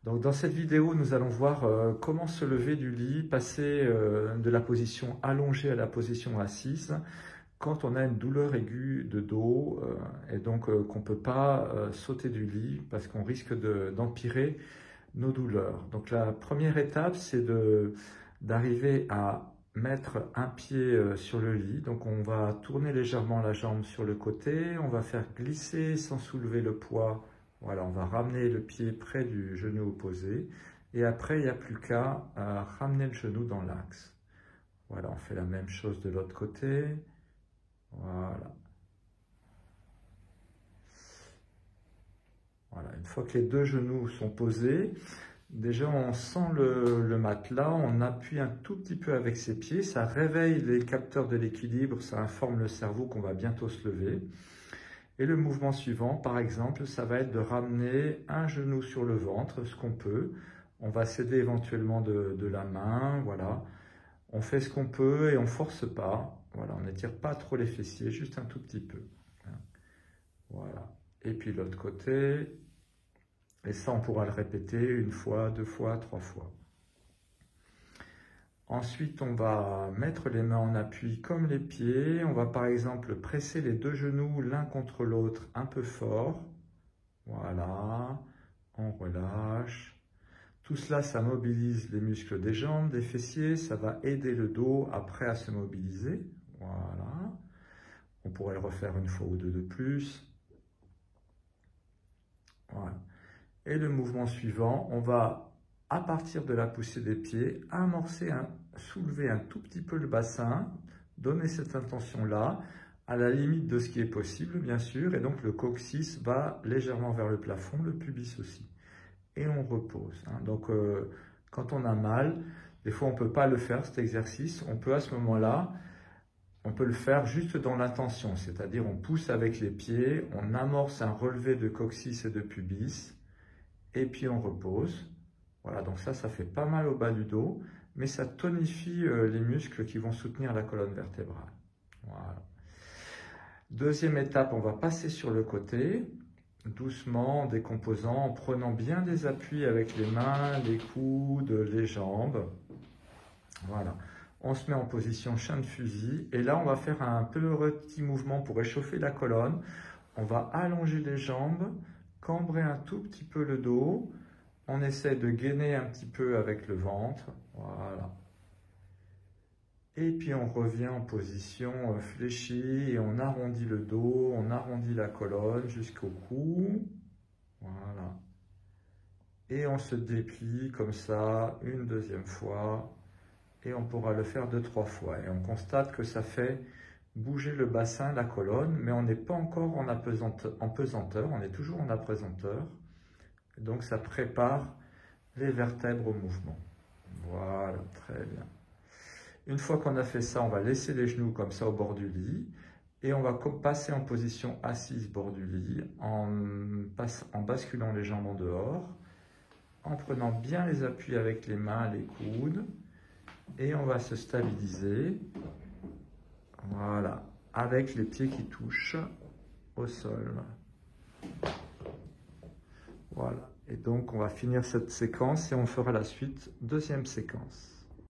Donc dans cette vidéo, nous allons voir comment se lever du lit, passer de la position allongée à la position assise quand on a une douleur aiguë de dos et donc qu'on ne peut pas sauter du lit parce qu'on risque d'empirer nos douleurs. Donc la première étape, c'est d'arriver à mettre un pied sur le lit. Donc on va tourner légèrement la jambe sur le côté, on va faire glisser sans soulever le poids. Voilà, on va ramener le pied près du genou opposé. Et après, il n'y a plus qu'à ramener le genou dans l'axe. Voilà, on fait la même chose de l'autre côté. Voilà. Voilà, une fois que les deux genoux sont posés, déjà on sent le matelas, on appuie un tout petit peu avec ses pieds, ça réveille les capteurs de l'équilibre, ça informe le cerveau qu'on va bientôt se lever. Et le mouvement suivant, par exemple, ça va être de ramener un genou sur le ventre, ce qu'on peut. On va s'aider éventuellement de la main, voilà. On fait ce qu'on peut et on ne force pas. Voilà, on n'étire pas trop les fessiers, juste un tout petit peu. Voilà. Et puis l'autre côté. Et ça, on pourra le répéter une fois, deux fois, trois fois. Ensuite, on va mettre les mains en appui comme les pieds. On va par exemple presser les deux genoux l'un contre l'autre un peu fort. Voilà, on relâche. Tout cela, ça mobilise les muscles des jambes, des fessiers. Ça va aider le dos après à se mobiliser. Voilà. On pourrait le refaire une fois ou deux de plus. Voilà. Et le mouvement suivant, on va, à partir de la poussée des pieds, soulever un tout petit peu le bassin, donner cette intention-là, à la limite de ce qui est possible, bien sûr, et donc le coccyx va légèrement vers le plafond, le pubis aussi. Et on repose. Donc, quand on a mal, des fois on ne peut pas le faire, cet exercice, on peut à ce moment-là, on peut le faire juste dans l'intention, c'est-à-dire on pousse avec les pieds, on amorce un relevé de coccyx et de pubis, et puis on repose. Voilà, donc ça fait pas mal au bas du dos, mais ça tonifie les muscles qui vont soutenir la colonne vertébrale. Voilà. Deuxième étape, on va passer sur le côté, doucement, en décomposant, en prenant bien des appuis avec les mains, les coudes, les jambes. Voilà. On se met en position chien de fusil, et là on va faire un petit mouvement pour réchauffer la colonne. On va allonger les jambes, cambrer un tout petit peu le dos, on essaie de gainer un petit peu avec le ventre, voilà. Et puis on revient en position fléchie et on arrondit le dos, on arrondit la colonne jusqu'au cou, voilà. Et on se déplie comme ça une deuxième fois et on pourra le faire deux, trois fois. Et on constate que ça fait bouger le bassin, la colonne, mais on n'est pas encore en pesanteur, on est toujours en apesanteur. Donc ça prépare les vertèbres au mouvement. Voilà, très bien. Une fois qu'on a fait ça, on va laisser les genoux comme ça au bord du lit et on va passer en position assise bord du lit en basculant les jambes en dehors, en prenant bien les appuis avec les mains, les coudes et on va se stabiliser. Voilà, avec les pieds qui touchent au sol. Voilà, et donc on va finir cette séquence et on fera la suite, deuxième séquence.